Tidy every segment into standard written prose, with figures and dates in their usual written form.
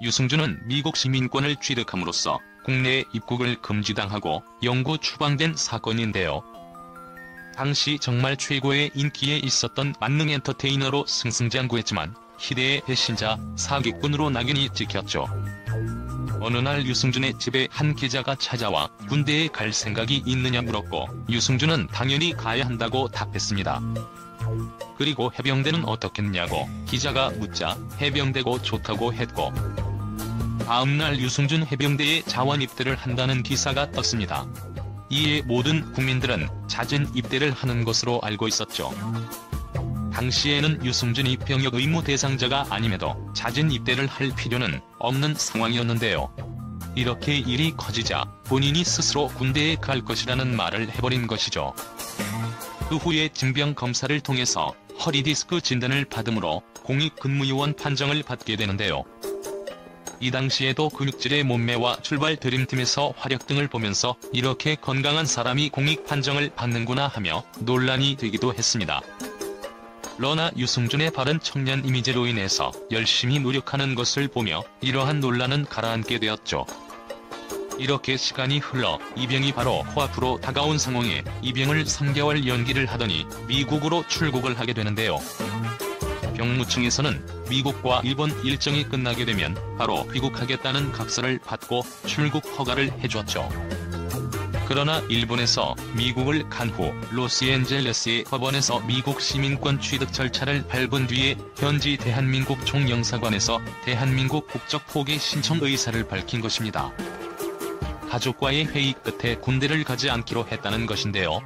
유승준은 미국 시민권을 취득함으로써 국내 입국을 금지당하고 영구 추방된 사건인데요. 당시 정말 최고의 인기에 있었던 만능 엔터테이너로 승승장구했지만 희대의 배신자, 사기꾼으로 낙인이 찍혔죠. 어느 날 유승준의 집에 한 기자가 찾아와 군대에 갈 생각이 있느냐 물었고 유승준은 당연히 가야 한다고 답했습니다. 그리고 해병대는 어떻겠냐고 기자가 묻자 해병대고 좋다고 했고 다음날 유승준 해병대에 자원 입대를 한다는 기사가 떴습니다. 이에 모든 국민들은 잦은 입대를 하는 것으로 알고 있었죠. 당시에는 유승준이 병역 의무 대상자가 아님에도 잦은 입대를 할 필요는 없는 상황이었는데요. 이렇게 일이 커지자 본인이 스스로 군대에 갈 것이라는 말을 해버린 것이죠. 그 후에 징병검사를 통해서 허리디스크 진단을 받음으로 공익근무요원 판정을 받게 되는데요. 이 당시에도 근육질의 몸매와 출발 드림팀에서 활약 등을 보면서 이렇게 건강한 사람이 공익 판정을 받는구나 하며 논란이 되기도 했습니다. 그러나 유승준의 바른 청년 이미지로 인해서 열심히 노력하는 것을 보며 이러한 논란은 가라앉게 되었죠. 이렇게 시간이 흘러 입영이 바로 코앞으로 다가온 상황에 입영을 3개월 연기를 하더니 미국으로 출국을 하게 되는데요. 병무청에서는 미국과 일본 일정이 끝나게 되면 바로 귀국하겠다는 각서를 받고 출국 허가를 해줬죠. 그러나 일본에서 미국을 간 후 로스앤젤레스의 법원에서 미국 시민권 취득 절차를 밟은 뒤에 현지 대한민국 총영사관에서 대한민국 국적 포기 신청 의사를 밝힌 것입니다. 가족과의 회의 끝에 군대를 가지 않기로 했다는 것인데요.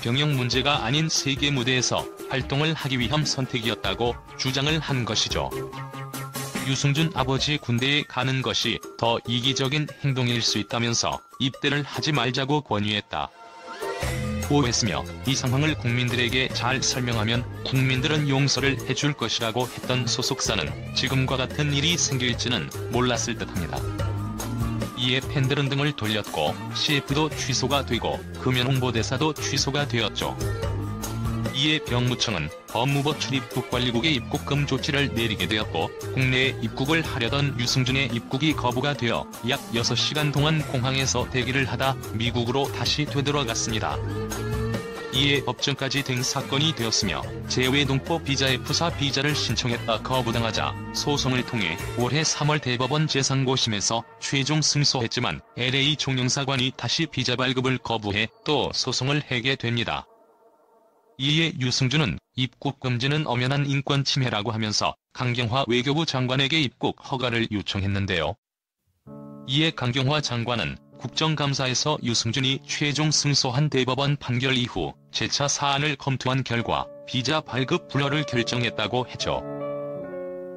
병역 문제가 아닌 세계 무대에서 활동을 하기 위한 선택이었다고 주장을 한 것이죠. 유승준 아버지 군대에 가는 것이 더 이기적인 행동일 수 있다면서 입대를 하지 말자고 권유했다. 고했으며 이 상황을 국민들에게 잘 설명하면 국민들은 용서를 해줄 것이라고 했던 소속사는 지금과 같은 일이 생길지는 몰랐을 듯합니다. 이에 팬들은 등을 돌렸고 CF도 취소가 되고 금연 홍보대사도 취소가 되었죠. 이에 병무청은 법무부 출입국관리국의 입국금 조치를 내리게 되었고 국내에 입국을 하려던 유승준의 입국이 거부가 되어 약 6시간 동안 공항에서 대기를 하다 미국으로 다시 되돌아갔습니다. 이에 법정까지 된 사건이 되었으며 재외동포 비자 F사 비자를 신청했다 거부당하자 소송을 통해 올해 3월 대법원 제3고심에서 최종 승소했지만 LA 총영사관이 다시 비자 발급을 거부해 또 소송을 하게 됩니다. 이에 유승준은 입국 금지는 엄연한 인권 침해라고 하면서 강경화 외교부 장관에게 입국 허가를 요청했는데요. 이에 강경화 장관은 국정감사에서 유승준이 최종 승소한 대법원 판결 이후 재차 사안을 검토한 결과 비자 발급 불허를 결정했다고 했죠.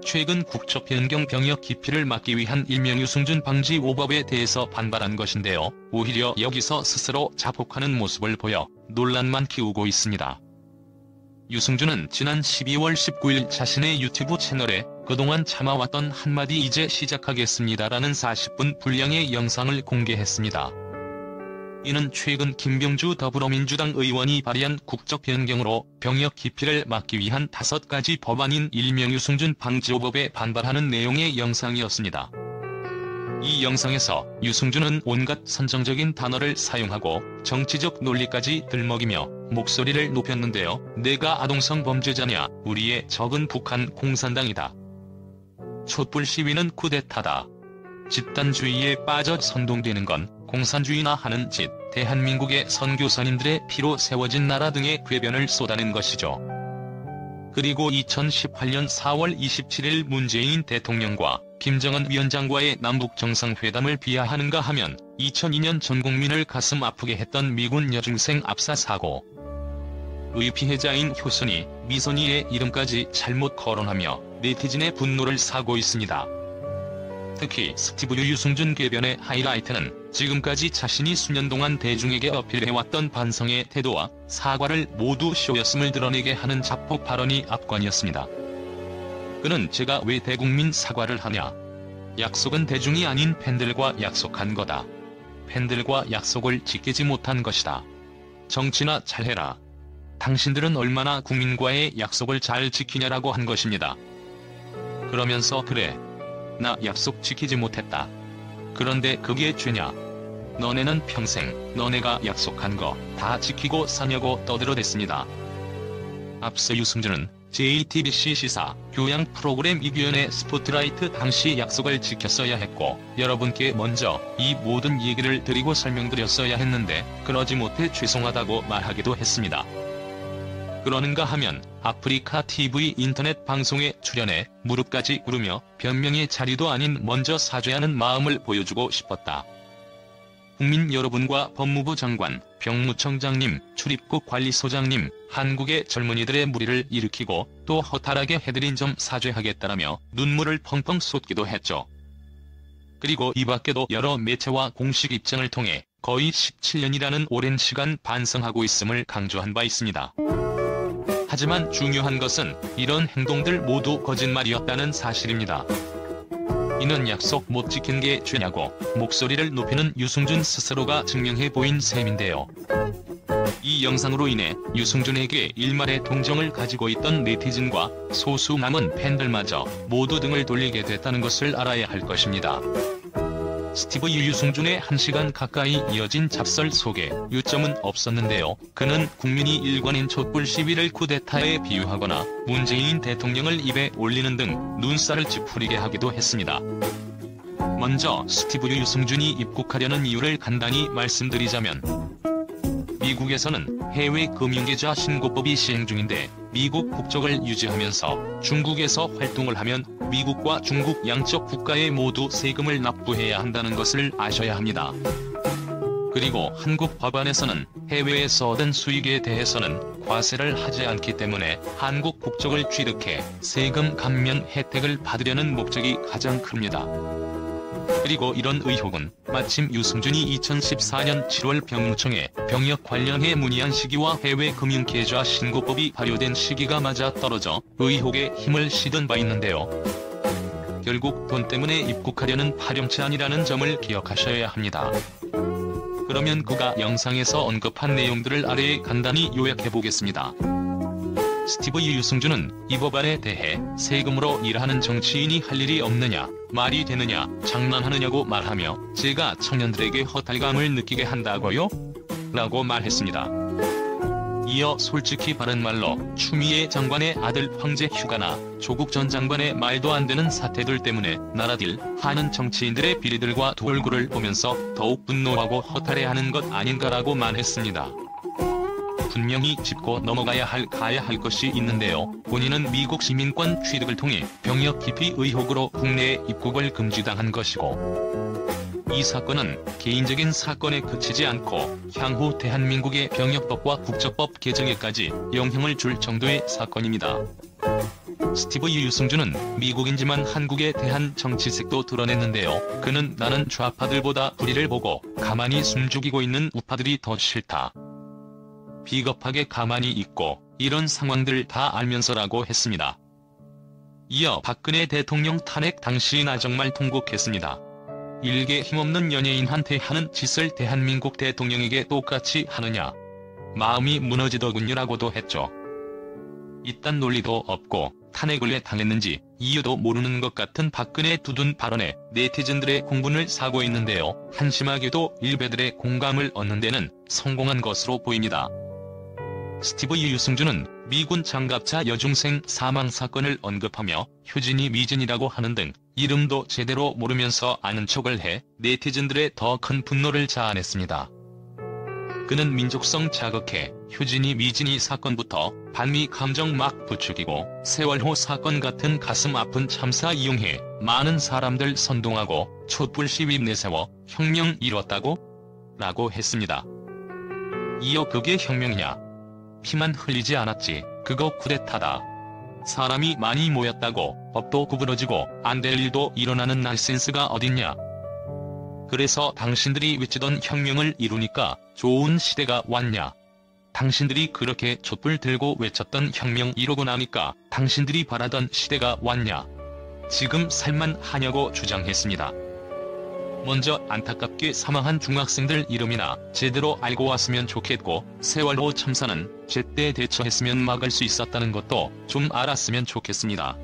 최근 국적 변경 병역 기피를 막기 위한 일명 유승준 방지 5법에 대해서 반발한 것인데요. 오히려 여기서 스스로 자폭하는 모습을 보여 논란만 키우고 있습니다. 유승준은 지난 12월 19일 자신의 유튜브 채널에 그동안 참아왔던 한마디 이제 시작하겠습니다라는 40분 분량의 영상을 공개했습니다. 이는 최근 김병주 더불어민주당 의원이 발의한 국적 변경으로 병역 기피를 막기 위한 5가지 법안인 일명 유승준 방지 5법에 반발하는 내용의 영상이었습니다. 이 영상에서 유승준은 온갖 선정적인 단어를 사용하고 정치적 논리까지 들먹이며 목소리를 높였는데요. 내가 아동성 범죄자냐, 우리의 적은 북한 공산당이다. 촛불 시위는 쿠데타다. 집단주의에 빠져 선동되는 건 공산주의나 하는 짓, 대한민국의 선교사님들의 피로 세워진 나라 등의 궤변을 쏟아낸 것이죠. 그리고 2018년 4월 27일 문재인 대통령과 김정은 위원장과의 남북정상회담을 비하하는가 하면 2002년 전 국민을 가슴 아프게 했던 미군 여중생 압사 사고. 의 피해자인 효순이, 미선희의 이름까지 잘못 거론하며 네티즌의 분노를 사고 있습니다. 특히 스티브 유승준 궤변의 하이라이트는 지금까지 자신이 수년 동안 대중에게 어필해왔던 반성의 태도와 사과를 모두 쇼였음을 드러내게 하는 자폭 발언이 압권이었습니다. 그는 제가 왜 대국민 사과를 하냐. 약속은 대중이 아닌 팬들과 약속한 거다. 팬들과 약속을 지키지 못한 것이다. 정치나 잘해라. 당신들은 얼마나 국민과의 약속을 잘 지키냐라고 한 것입니다. 그러면서 그래. 나 약속 지키지 못했다. 그런데 그게 죄냐? 너네는 평생 너네가 약속한 거 다 지키고 사냐고 떠들어댔습니다. 앞서 유승준은 JTBC 시사 교양 프로그램 이규현의 스포트라이트 당시 약속을 지켰어야 했고 여러분께 먼저 이 모든 얘기를 드리고 설명드렸어야 했는데 그러지 못해 죄송하다고 말하기도 했습니다. 그러는가 하면 아프리카 TV 인터넷 방송에 출연해 무릎까지 꿇으며 변명의 자리도 아닌 먼저 사죄하는 마음을 보여주고 싶었다. 국민 여러분과 법무부 장관, 병무청장님, 출입국 관리소장님, 한국의 젊은이들의 무리를 일으키고 또 허탈하게 해드린 점 사죄하겠다라며 눈물을 펑펑 쏟기도 했죠. 그리고 이 밖에도 여러 매체와 공식 입장을 통해 거의 17년이라는 오랜 시간 반성하고 있음을 강조한 바 있습니다. 하지만 중요한 것은 이런 행동들 모두 거짓말이었다는 사실입니다. 이는 약속 못 지킨 게 죄냐고 목소리를 높이는 유승준 스스로가 증명해 보인 셈인데요. 이 영상으로 인해 유승준에게 일말의 동정을 가지고 있던 네티즌과 소수 남은 팬들마저 모두 등을 돌리게 됐다는 것을 알아야 할 것입니다. 스티브 유승준의 1시간 가까이 이어진 잡설 속에 요점은 없었는데요. 그는 국민이 일관인 촛불 시위를 쿠데타에 비유하거나 문재인 대통령을 입에 올리는 등 눈살을 찌푸리게 하기도 했습니다. 먼저 스티브 유승준이 입국하려는 이유를 간단히 말씀드리자면 미국에서는 해외 금융계좌 신고법이 시행 중인데 미국 국적을 유지하면서 중국에서 활동을 하면 미국과 중국 양쪽 국가에 모두 세금을 납부해야 한다는 것을 아셔야 합니다. 그리고 한국 법안에서는 해외에서 얻은 수익에 대해서는 과세를 하지 않기 때문에 한국 국적을 취득해 세금 감면 혜택을 받으려는 목적이 가장 큽니다. 그리고 이런 의혹은 마침 유승준이 2014년 7월 병무청에 병역 관련해 문의한 시기와 해외 금융계좌 신고법이 발효된 시기가 맞아떨어져 의혹에 힘을 실은 바 있는데요. 결국 돈 때문에 입국하려는 파렴치 아니라는 점을 기억하셔야 합니다. 그러면 그가 영상에서 언급한 내용들을 아래에 간단히 요약해보겠습니다. 스티브 유승준은 이 법안에 대해 세금으로 일하는 정치인이 할 일이 없느냐, 말이 되느냐, 장난하느냐고 말하며 제가 청년들에게 허탈감을 느끼게 한다고요? 라고 말했습니다. 이어 솔직히 바른 말로 추미애 장관의 아들 황제 휴가나 조국 전 장관의 말도 안 되는 사태들 때문에 나라딜 하는 정치인들의 비리들과 두 얼굴을 보면서 더욱 분노하고 허탈해하는 것 아닌가라고 말했습니다. 분명히 짚고 넘어가야 가야 할 것이 있는데요. 본인은 미국 시민권 취득을 통해 병역 기피 의혹으로 국내에 입국을 금지당한 것이고 이 사건은 개인적인 사건에 그치지 않고 향후 대한민국의 병역법과 국적법 개정에까지 영향을 줄 정도의 사건입니다. 스티브 유승준은 미국인지만 한국에 대한 정치색도 드러냈는데요. 그는 나는 좌파들보다 불의를 보고 가만히 숨죽이고 있는 우파들이 더 싫다. 비겁하게 가만히 있고 이런 상황들 다 알면서라고 했습니다. 이어 박근혜 대통령 탄핵 당시 나 정말 통곡했습니다. 일개 힘없는 연예인한테 하는 짓을 대한민국 대통령에게 똑같이 하느냐. 마음이 무너지더군요라고도 했죠. 이딴 논리도 없고 탄핵을 왜 당했는지 이유도 모르는 것 같은 박근혜 두둔 발언에 네티즌들의 공분을 사고 있는데요. 한심하게도 일베들의 공감을 얻는 데는 성공한 것으로 보입니다. 스티브 유승준은 미군 장갑차 여중생 사망 사건을 언급하며 효진이 미진이라고 하는 등 이름도 제대로 모르면서 아는 척을 해 네티즌들의 더 큰 분노를 자아냈습니다. 그는 민족성 자극해 효진이 미진이 사건부터 반미 감정 막 부추기고 세월호 사건 같은 가슴 아픈 참사 이용해 많은 사람들 선동하고 촛불 시위 내세워 혁명 이뤘다고? 라고 했습니다. 이어 그게 혁명이냐? 피만 흘리지 않았지. 그거 쿠데타다. 사람이 많이 모였다고 법도 구부러지고 안 될 일도 일어나는 날센스가 어딨냐. 그래서 당신들이 외치던 혁명을 이루니까 좋은 시대가 왔냐. 당신들이 그렇게 촛불 들고 외쳤던 혁명 이루고 나니까 당신들이 바라던 시대가 왔냐. 지금 살만 하냐고 주장했습니다. 먼저 안타깝게 사망한 중학생들 이름이나 제대로 알고 왔으면 좋겠고 세월호 참사는 제때 대처했으면 막을 수 있었다는 것도 좀 알았으면 좋겠습니다.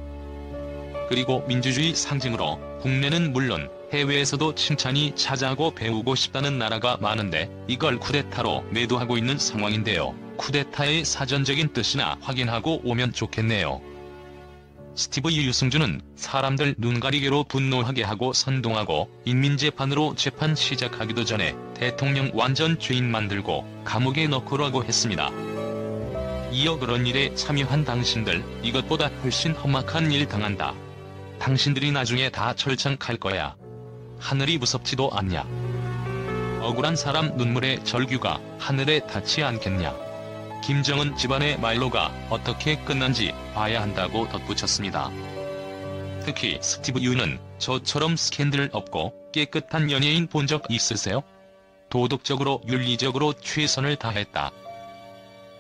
그리고 민주주의 상징으로 국내는 물론 해외에서도 칭찬이 자자하고 배우고 싶다는 나라가 많은데 이걸 쿠데타로 매도하고 있는 상황인데요. 쿠데타의 사전적인 뜻이나 확인하고 오면 좋겠네요. 스티브 유승준은 사람들 눈가리개로 분노하게 하고 선동하고 인민재판으로 재판 시작하기도 전에 대통령 완전 죄인 만들고 감옥에 넣고라고 했습니다. 이어 그런 일에 참여한 당신들 이것보다 훨씬 험악한 일 당한다. 당신들이 나중에 다 철창 갈 거야. 하늘이 무섭지도 않냐. 억울한 사람 눈물의 절규가 하늘에 닿지 않겠냐. 김정은 집안의 말로가 어떻게 끝난지 봐야 한다고 덧붙였습니다. 특히 스티브 유는 저처럼 스캔들 없고 깨끗한 연예인 본 적 있으세요? 도덕적으로 윤리적으로 최선을 다했다.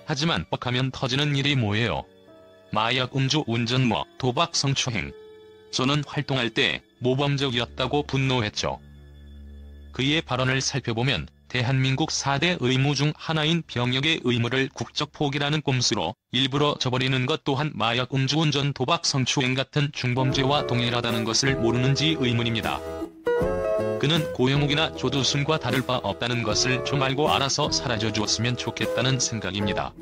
하지만 뻑하면 터지는 일이 뭐예요? 마약 음주 운전 도박 성추행. 저는 활동할 때 모범적이었다고 분노했죠. 그의 발언을 살펴보면 대한민국 4대 의무 중 하나인 병역의 의무를 국적 포기라는 꼼수로 일부러 저버리는 것 또한 마약 음주운전 도박 성추행 같은 중범죄와 동일하다는 것을 모르는지 의문입니다. 그는 고영욱이나 조두순과 다를 바 없다는 것을 좀 알고 알아서 사라져 주었으면 좋겠다는 생각입니다.